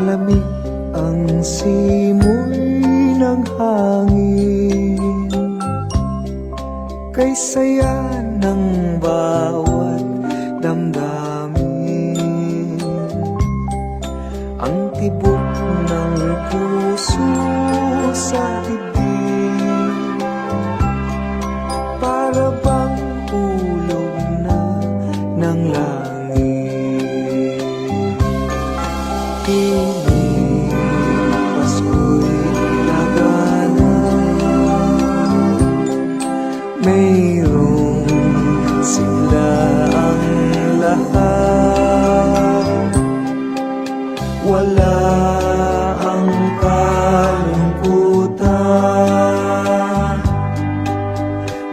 Malamig ang simoy ng hangin, kay saya ng bawat damdamin. Ang tibok ng puso sa dibdib, para bang hulog na ng langit. Tinig, Pasko'y lagana, mayroong sigla ang lahat. Wala ang kalungkutan,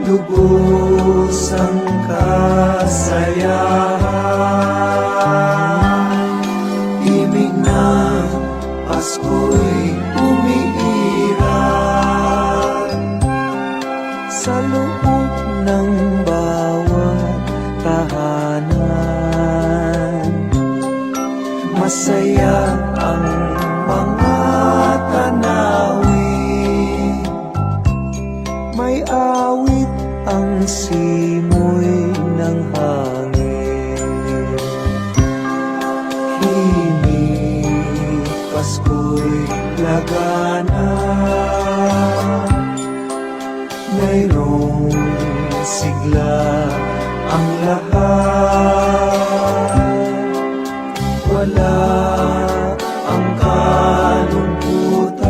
lubos ang kasayahan. Ibig ng Pasko'y umiiral sa loob ng bawat tahanan. Masaya ang mga tanawin, may awit ang simoy ng hangin. Himig, Pasko'y lagana, mayroong sigla ang lahat. Wala ang kalungkutan,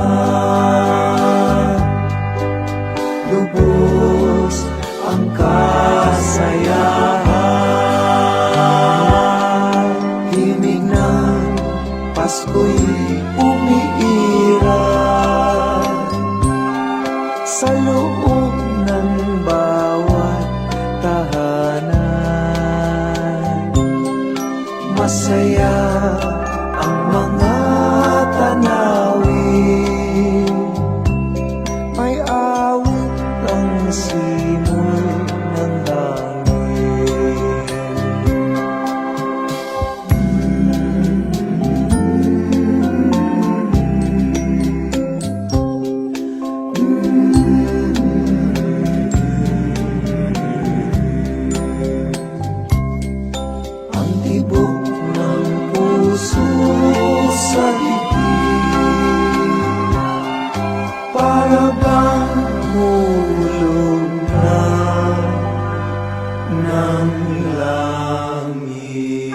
lubos ang kasayahan. Himig ng Pasko'y umiiral sa loob ng bawat tahanan. Masaya ang mga tanawin, may awit ang simoy ng hangin. Ang tibok ng puso sa dibdib, para bang hulog na ng langit.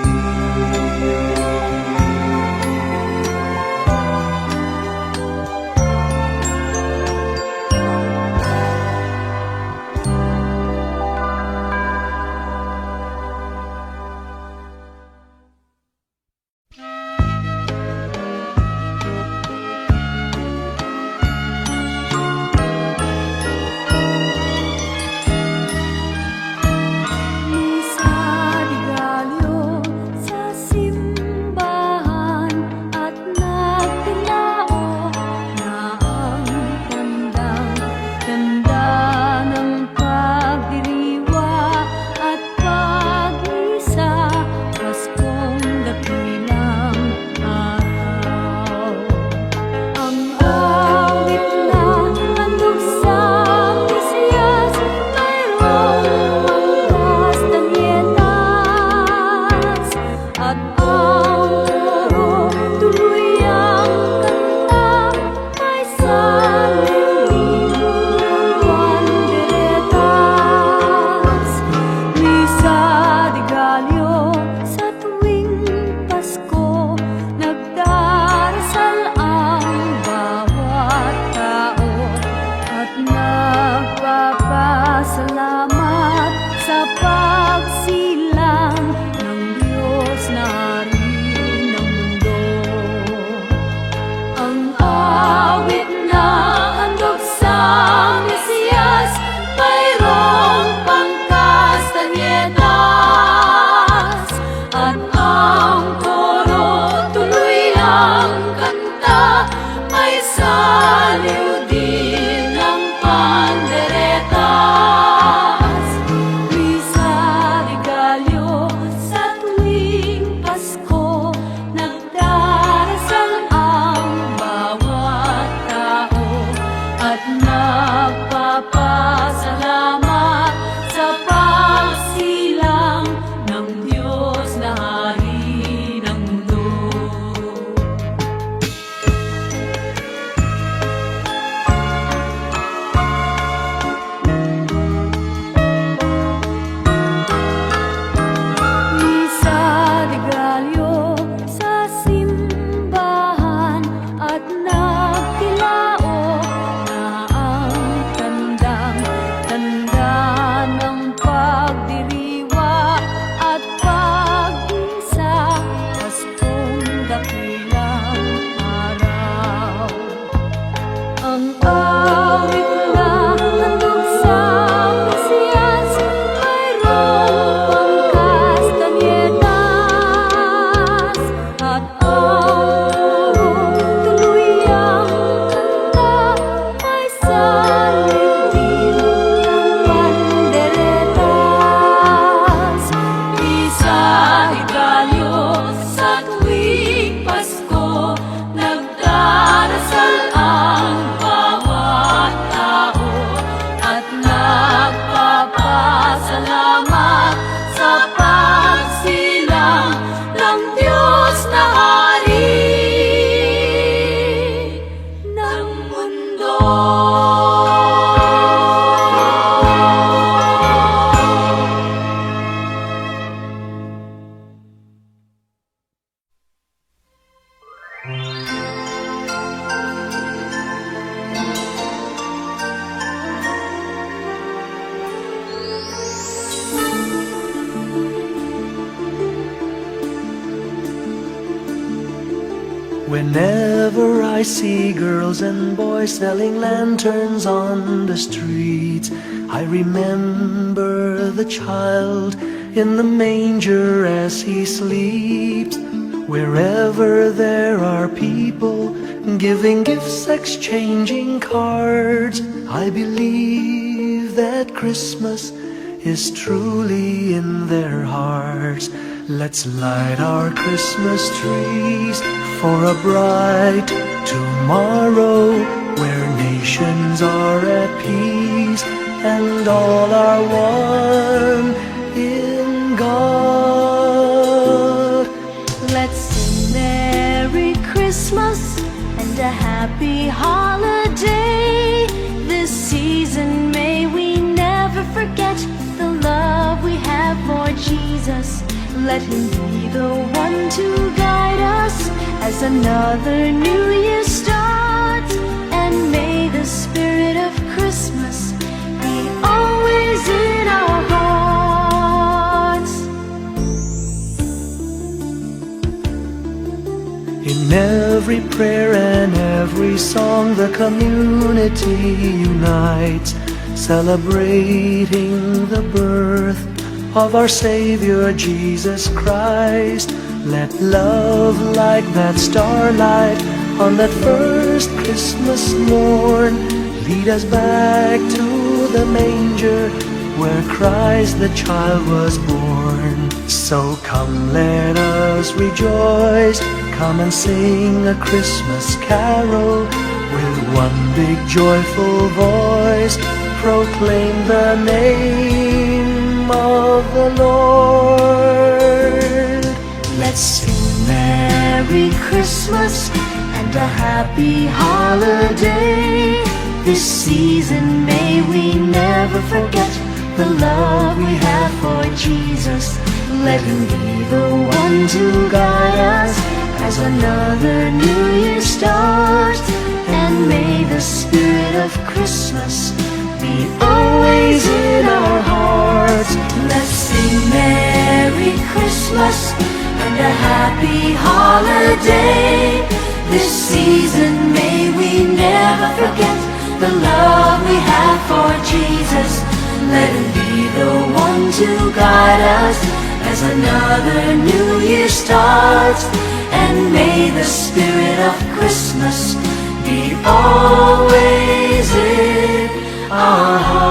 Salamat sa pagsilang ng Diyos na hari ng mundo. Ang awit na handog sa Mesiyas, mayroong pangkastanyetas, at ang koro tuloy ang kanta, may saliw din ng panderetas. Misa de Gallo sa tuwing Pasko, nagdarasal Whenever I see girls and boys selling lanterns on the streets, I remember the child in the manger as he sleeps. Wherever there are people giving gifts, exchanging cards, I believe that Christmas is truly in their hearts. Let's light our Christmas trees for a bright tomorrow, where nations are at peace and all are one in God. Let's sing Merry Christmas and a happy holiday. This season may we never forget the love we have for Jesus. Let him be the one to guide us as another new year starts. And may the spirit of Christmas be always in our hearts. In every prayer and every song, the community unites, celebrating the birth of our Savior Jesus Christ. Let love like that starlight on that first Christmas morn lead us back to the manger where Christ the child was born. So come, let us rejoice, come and sing a Christmas carol with one big joyful voice, proclaim the name of the Lord. Let's sing Merry Christmas and a happy holiday. This season may we never forget the love we have for Jesus. Let him be the one to guide us as another new year starts. And may the spirit of Christmas be always in our hearts. Let's sing Merry Christmas and a happy holiday. This season may we never forget the love we have for Jesus. Let him be the one to guide us as another new year starts. And may the spirit of Christmas be always in our hearts.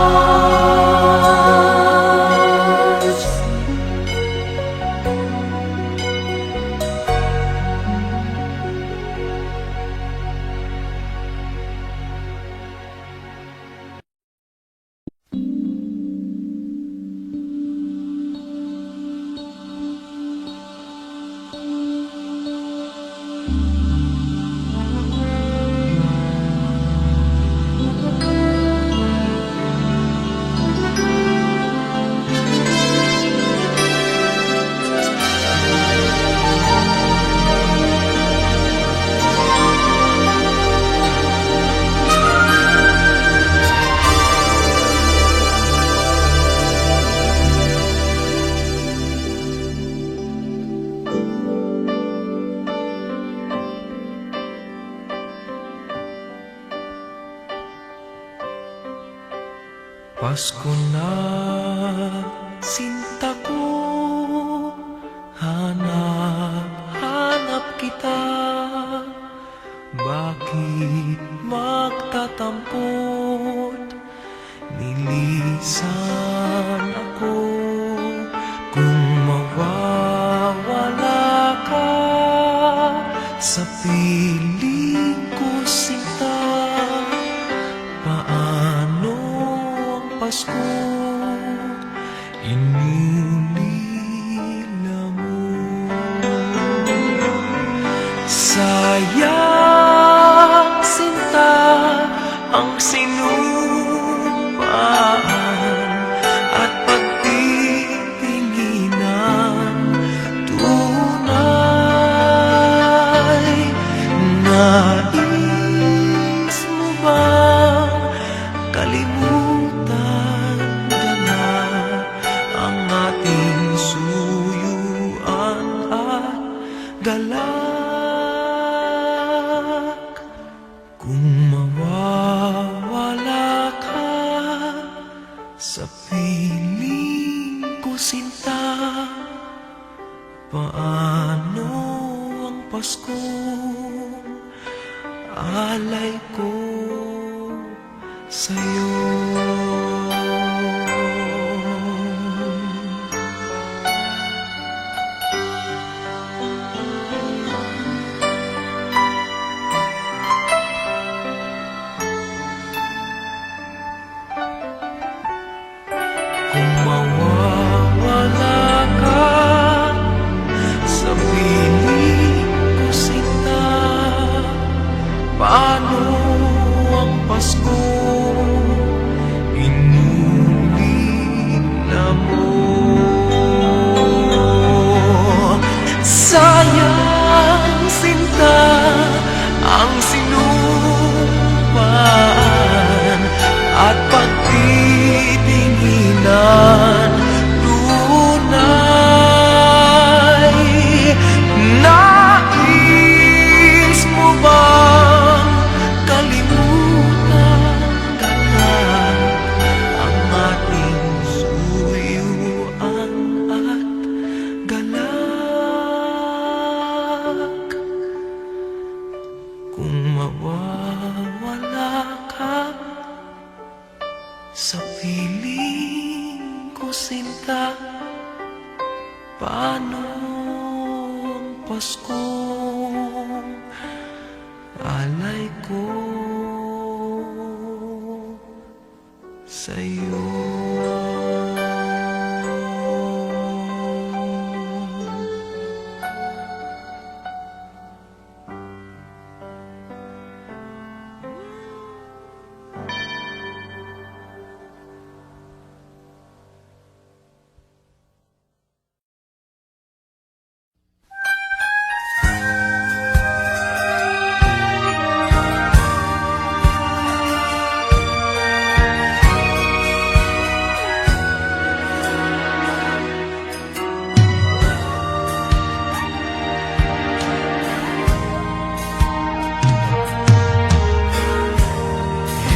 Pasko na, sinta ko, hanap kita. Bakit magtatampot, nilisan ako. Kung mawawala ka sa piling ko, sinta, paano ang Pasko inulila mo? Sayang, sinta, ang sinupaan at pagtitinginan. Tunay alay ko sa'yo. Kung mawawala ka sa piling ko, sinta, paano ang Pasko inulila mo? Sayang, sinta, ang sinumpaan at pagtitinginan tunay. Nais mo bang kalimutan agad ang ating suyuan at galak? Kung mawawala ka sa piling ko, sinta, paano ang Paskong alay ko sa'yo?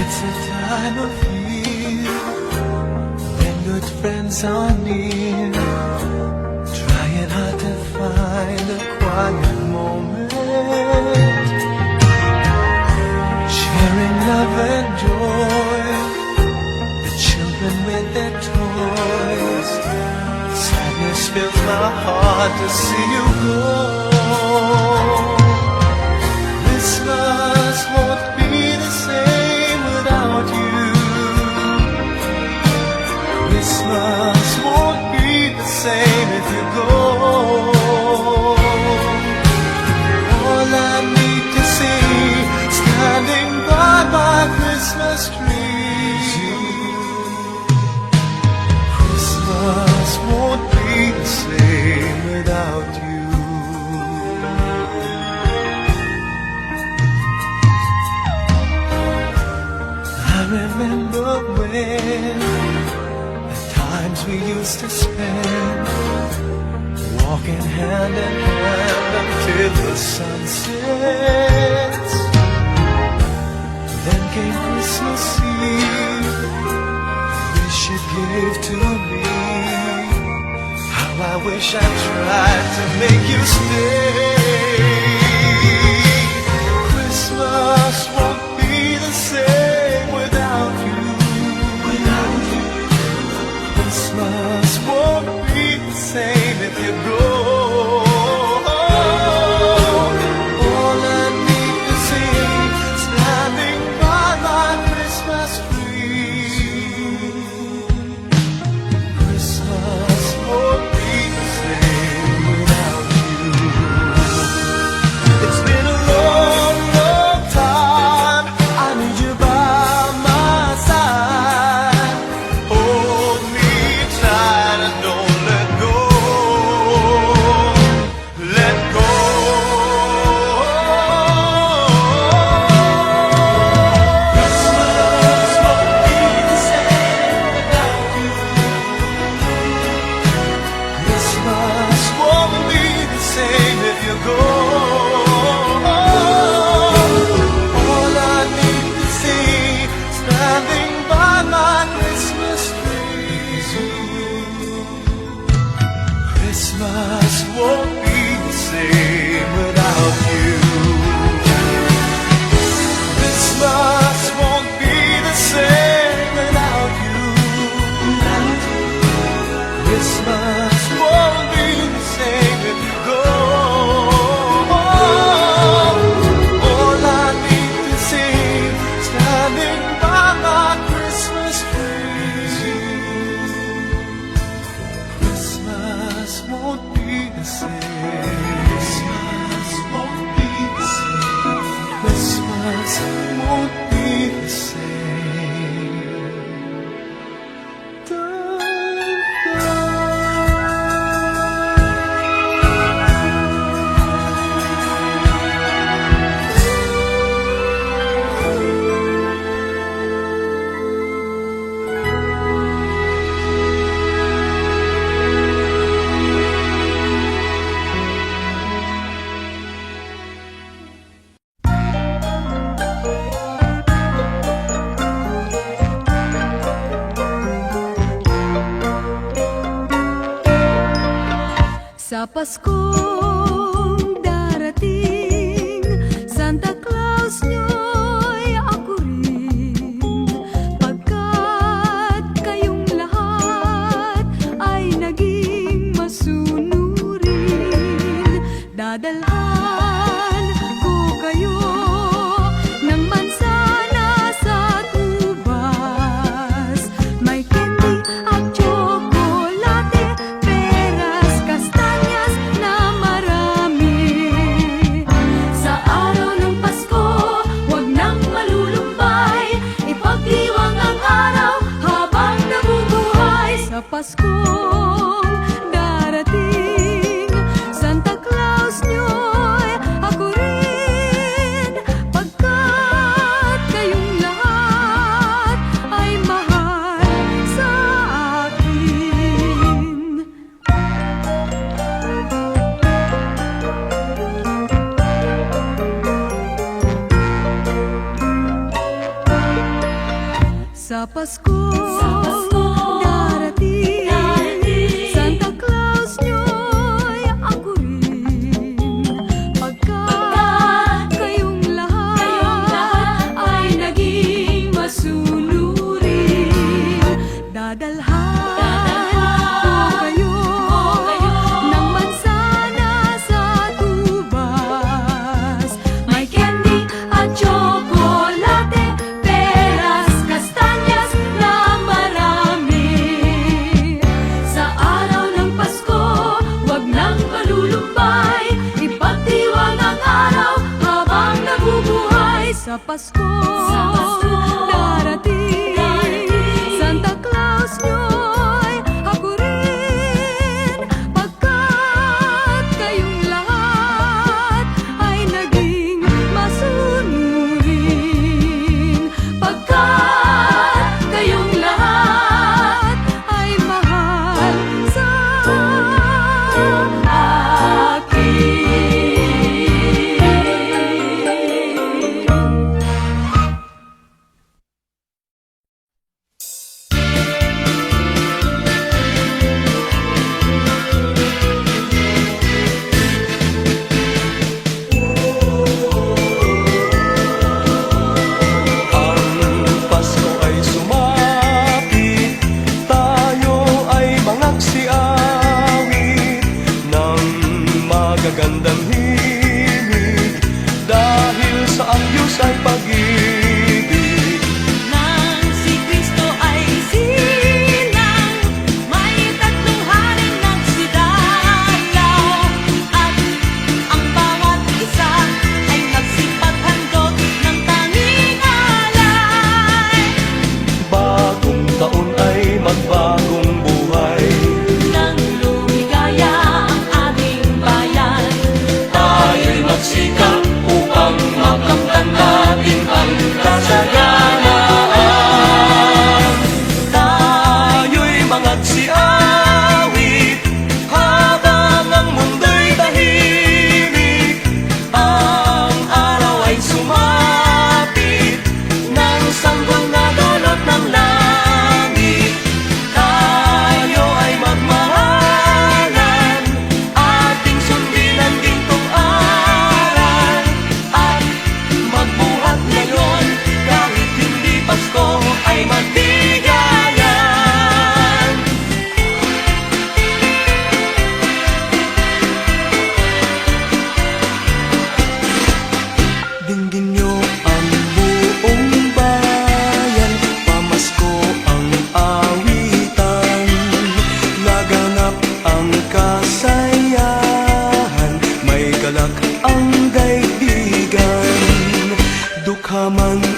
It's a time of year when good friends are near, trying hard to find a quiet moment, sharing love and joy, the children with their toys. Sadness fills my heart to see you go. Christmas won't be the same without you. Christmas won't be the same if you go. All I need to see standing by my Christmas tree. Christmas won't be the same without you. I remember when the times we used to spend, walking hand in hand until the sun sets. Then came Christmas Eve, wish you gave to me. How I wish I tried to make you stay. Christmas won't be the same without you. Christmas won't be the same if you go. All I need to see standing by my Christmas tree. Christmas won't be the same without you. won't be the same. Don't go. Sa Paskong darating, Santa Claus nyo'y ako rin. Pagkat kayong lahat ay naging masunurin, dadalhan ko kayo ng mansana sa tubas. May candy at tsokolate, peras, kastanyas na marami. Sa araw ng Pasko, huwag nang malulumbay, ipagdiwang ang araw habang nabubuhay. Sa Paskong darating, Santa Claus nyo'y ako rin. Pagkat kayong lahat ay mahal sa akin. Sa Paskong darating, Santa Claus nyo'y ako rin. Pagkat kayong lahat ay naging masunurin, dadalhan ko kayo ng mansana sa tubas. May candy at tsokolate, peras, kastanyas na marami. Sa araw ng Pasko, huwag nang malulumbay, ipagdiwang ang araw habang nabubuhay. Sa Pasko darating, Santa Claus nyo'y ako rin. Pagkat kayong lahat ay naging masunurin, pagkat kayong lahat ay mahal sa akin.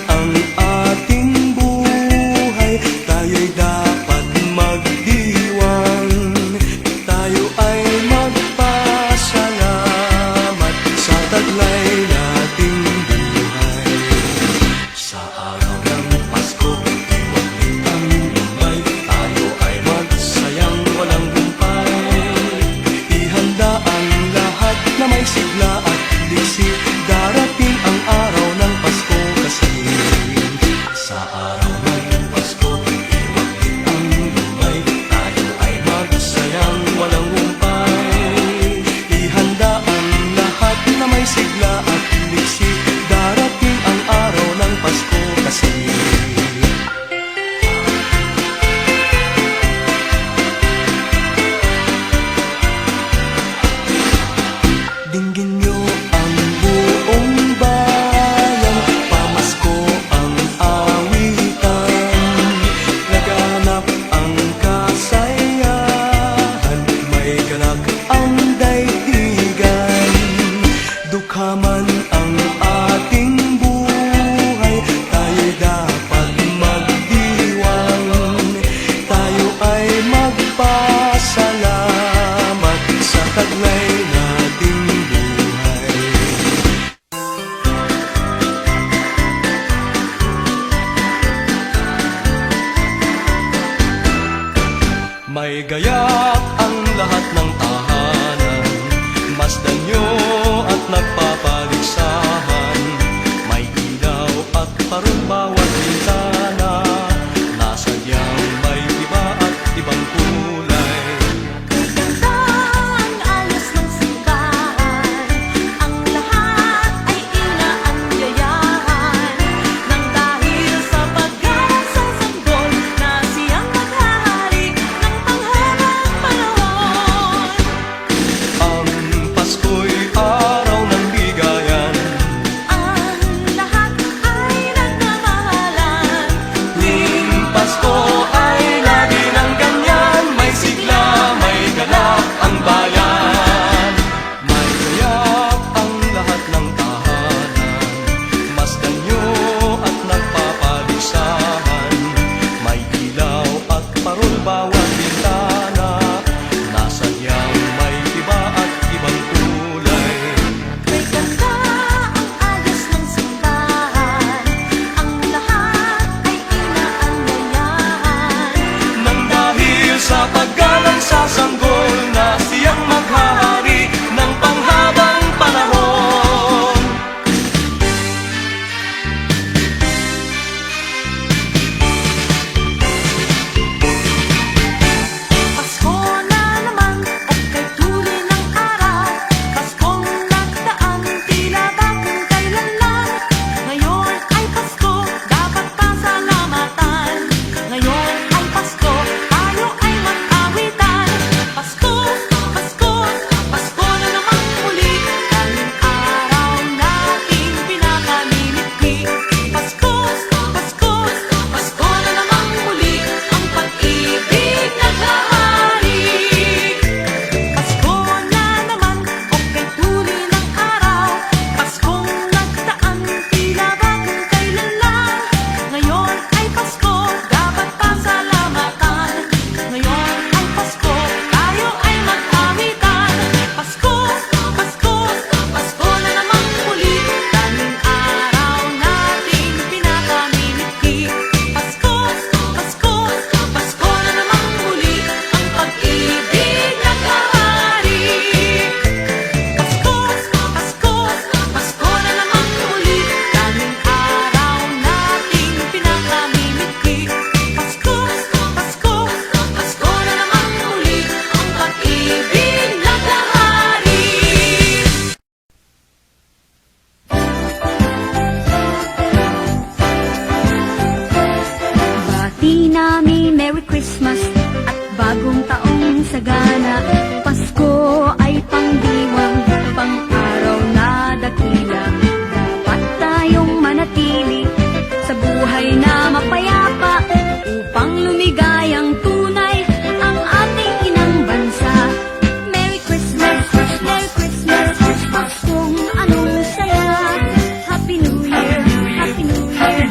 ang ating buhay, tayo'y dapat magdiwang. Tayo ay magpasalamat sa taglay nating buhay. Sa araw ng Pasko, iwag din ang lumay, tayo ay magsayang walang humpay. Ihanda ang lahat na may sigla at liksi, darating ang araw ng Pasko kasi. Sa araw ng Pasko, iwag din ang lumay, tayo ay magsayang walang humpay. Ihanda ang lahat na may sigla at liksi, darating ang araw ng Pasko kasi. Dinggin nyo ang buong bayan, pamasko ang awitan. Laganap ang kasayahan, may ganap ang daigdigan. Dukha man ang ating buhay, tayo dapat magdiwang. Tayo ay magpasalamat sa taglay nating buhay. May gayak ang lahat ng tahanan, masdan nyo at nagpapaligsahan. May ilaw at parang bawat bintana, nasadyang may iba at ibang kulay. Ganda ang ayos ng simbahan, ang lahat ay inaanyayahan. Nang dahil sa paggalang sa sanggol na siyang maghahari ng panghabang panahon. Ang Pasko'y araw ng bigayan, Ang lahat ay nagmamahalan. tuwing Pasko ay lagi ng ganyan, may sigla, may galak ang bayan. May gayak ang lahat ng tahanan, masdan nyo at nagpapaligsahan. May ilaw at parol bawat bintana, nasadyang may iba at ibang kulay. May ganda ang ayos ng simbahan, ang lahat ay inaanyayahan. Nang dahil sa paggalang sa sanggol na siyang maghahari ng panghabang panahon. Pasko na naman o kay tuli ng araw, Paskong nagdaan tila ba kung kailan lang. Ngayon ay Pasko, dapat pasalamatan. Ngayon ay Pasko, tayo ay mag-awitan. Pasko, Pasko, Pasko na naman muli, tanging araw nating pinakamimikli. Pasko, Pasko, Pasko na naman muli, ang pag-ibig naghahari. Pasko na naman o kay tuli ng araw, Paskong nagdaan tila ba kung kailan lang. Ngayon ay Pasko, dapat pasalamatan. Ngayon ay Pasko, tayo ay mag-awitan. Pasko, Pasko, Pasko na naman muli, tanging araw nating pinakamimikli. Pasko, Pasko, Pasko na naman muli, ang pag-ibig naghahari. Pasko, Pasko, Pasko na naman muli, tanging araw nating pinakamimikli. Pasko, Pasko, Pasko na naman muli, ang pag-ibig naghahari. Bati namin Merry Christmas at bagong taong sagana. Pasko ay pangdiwang, pang-araw na dakila. Dapat tayong manatili sa buhay na mapayapa, upang lumigayang tunay ang ating inang bansa. Merry Christmas, Merry Christmas, Paskong anong saya. Happy New Year, Happy New Year.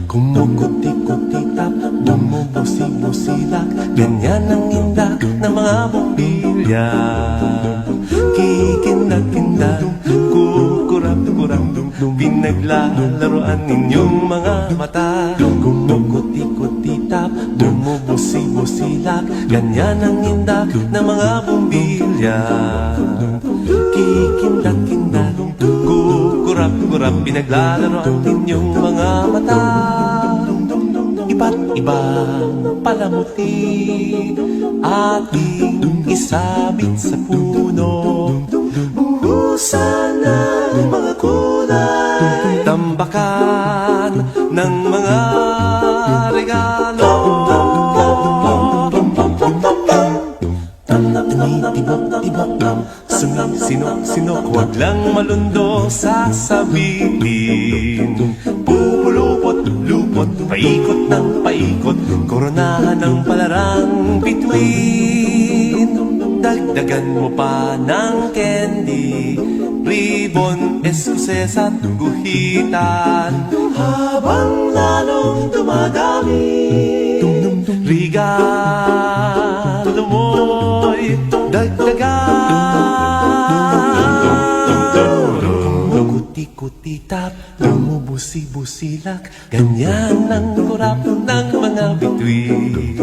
Kumukuti-kuti-tap, bumubusi-busilak, ganyan ang indak ng mga bumbilya. Kikindag-kindag, kukurap-kurap, pinaglalaroan ninyong mga mata. Kumukuti-kuti-tap, bumubusi-busilak, ganyan ang indak ng mga bumbilya. Kikindag-kindag, kukurap-kurap, pinaglalaroan ninyong mga mata. Iba't ibang palamuti ating isabit sa puno. Buhusan ng mga kulay, tambakan ng mga regalo. Tumitibok-tibok, sumisinok-sinok, huwag lang malundo sasabihin. Pupulupot-lupot, paikot ng paikot, koronahan ng palarang bituin. Dagdagan mo pa ng candy, ribbon, eskuses at guhitan. Habang lalong dumadami, regalo mo'y dagdagan. Kuti-kuti-tap, bumubusi-busilak, ganyan ang kurap ng mga bituin.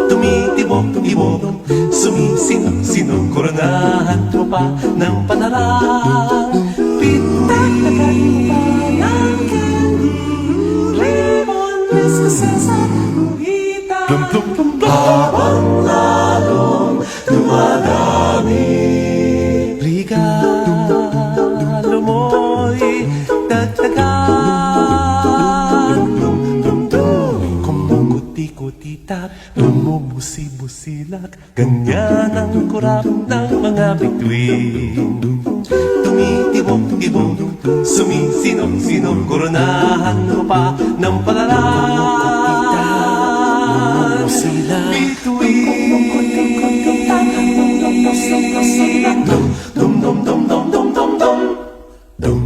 Tumitibok-tibok, sumisinok-sinok, koronahan mo pa ng panarang bituin. Ng candy, ribbon, eskuses at guhitan. Habang lalong dumadami, regalo mo'y dagdagan. Kumukuti-kuti-tap, bumubusi-busilak, ganyan ang kurap ng mga bituin. Tumitibok-tibok, sumisinok-sinok, koronahan mo pa ng palaran. Bituin. Dum dum dum dum dum dum dum dum.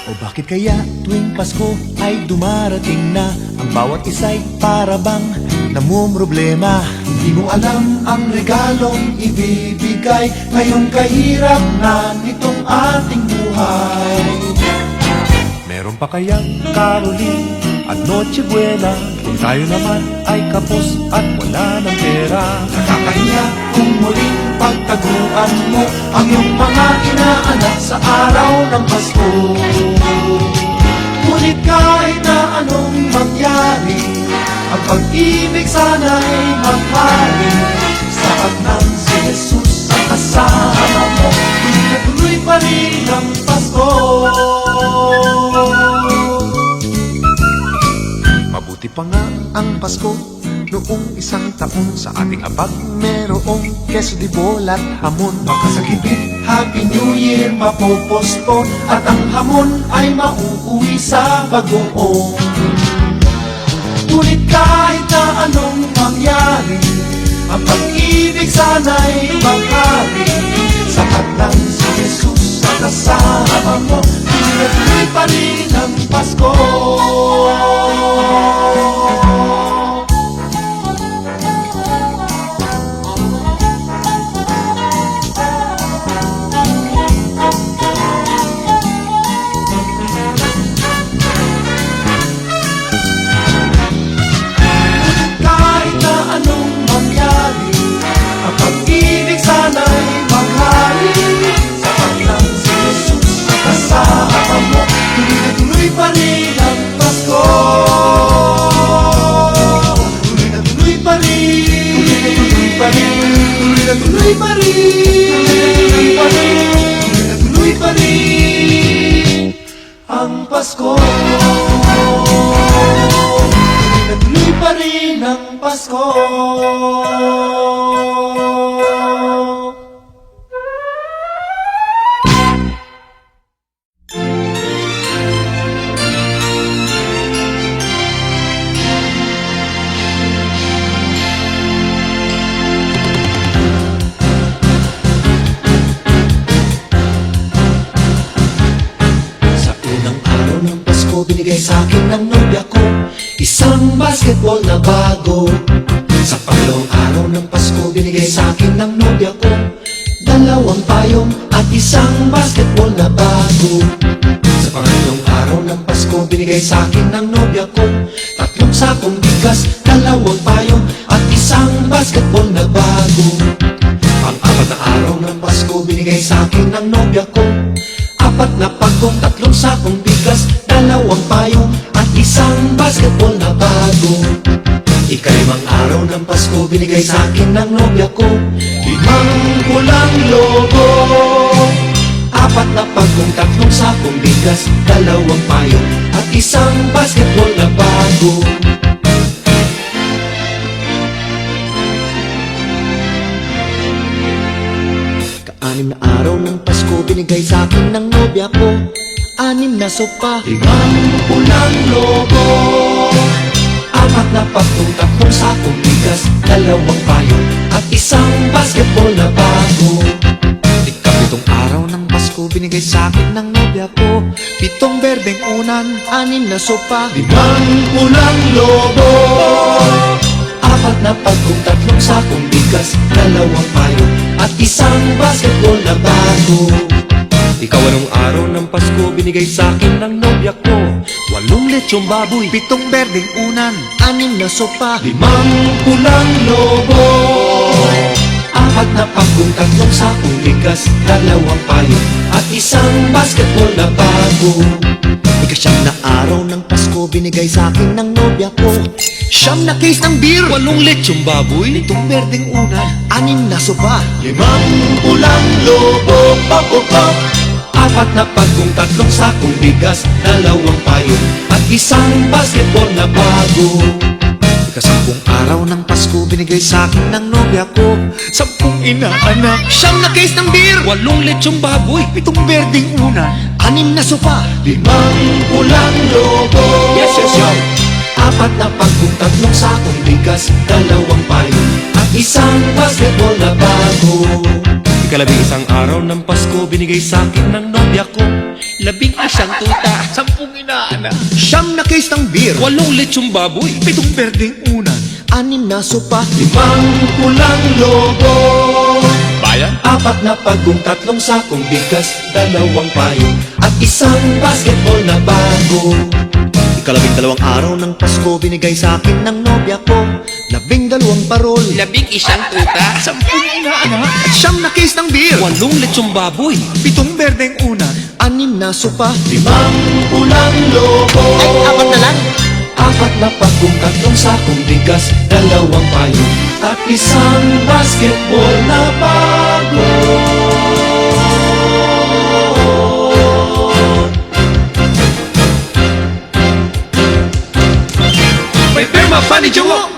O bakit kaya tuwing Pasko ay dumarating na, ang bawat isa'y para bang namumroblema? Di mo alam ang regalong ibibigay ngayong kahirap na nitong ating buhay. Meron pa kayang Caroling at Noche Buena kung tayo naman ay kapos at wala ng pera? Nakakahiya kung muling pagtaguan mo ang iyong mga inaanak sa araw ng Pasko. Ngunit kahit na anong mangyari, ang pag-ibig sana'y maghari. Sapat ng si Jesus ang kasama mo, tuloy pa rin ang Pasko. Mabuti pa nga ang Pasko noong isang taon, sa ating abag merong keso di bola at hamon. Makasagipit, Happy New Year mapopospon, at ang hamon ay mauuwi sa bagoong. Ngunit kahit na anong mangyari, ang pag-ibig sana'y maghari. Sapat lang si Jesus sa kasama mo, tuloy pa rin ang Pasko. Tuloy pa rin ang Pasko. Tuloy pa rin ang Pasko. Sa unang araw ng Pasko, binigay sa akin ng nobya ko isang basketball na bago. Sa pangalawang araw ng Pasko, binigay sa akin ng nobya ko dalawang payong at isang basketball na bago. Sa pangatlong araw ng Pasko, binigay sa akin ng nobya ko tatlong sakong bigas, dalawang payong at isang basketball na bago. Pang-apat na araw ng Pasko, binigay sa akin ng nobya ko apat na pagkong, tatlong sakong bigas, dalawang payong at isang basketball na bago. Ikalimang araw ng Pasko, binigay sa akin ng nobya ko limang pulang logo, apat na pagkong, tatlong sakong bigas, dalawang payong at isang basketball na bago. Anim na araw ng Pasko, binigay sa akin ng nobya ko anim na sopa, limang pulang logo, apat na pagkong, tatlong sakong bigas, dalawang payong at isang basketball na bago. Ikapitong araw ng Pasko, binigay sa akin ng nobya ko pitong berdeng unan, anim na sopa, limang pulang logo, apat na pagkong, tatlong sakong bigas, dalawang payong at isang basketball na bago. Ikaw-anong araw ng Pasko, binigay sa akin ng nobya ko 8 lechong baboy, 7 berdeng unan, 6 na sopa, 5 pulang lobo, 4 na pagkong, 3 sakong bigas, 2 payong at isang basketball na bago. Ikasyam na araw ng Pasko, binigay sa akin ng nobya ko 9 na case ng beer, 8 lechong baboy, 7 berdeng unan, 6 na sopa, 5 pulang lobo, 4 na pagkong, 3 sakong bigas, 2 payong at isang basketball na bago. Ikasampung araw ng Pasko, binigay sa akin ng nobya ko 10 inaanak, 9 na case ng beer, 8 lechong baboy, 7 berdeng unan, 6 na sopa, 5 pulang lobo, yes, yes, yes. 4 na pagkong, 3 sakong bigas, 2 payong at isang basketball na bago. Ikalabing-isang araw ng Pasko, binigay sa akin ng nobya ko 11 tuta, 10 inaanak, 9 na case ng beer, 8 lechong baboy, 7 berdeng unan, 6 na sopa, 5 pulang lobo, bayan, 4 na pagkong, 3 sakong bigas, 2 payong at isang basketball na bago. Ikalabing-dalawang araw ng Pasko, binigay sa akin ng nobya ko 12 parol, 11 tuta, 10 inaanak, 9 na case ng beer, 8 lechong baboy, 7 berdeng unan, 6 na sopa, 5 pulang lobo, ay 4 na lang, 4 na pagkong, 3 sakong bigas, 2 payong at isang basketball na bago. May pirma pa ni Jowo.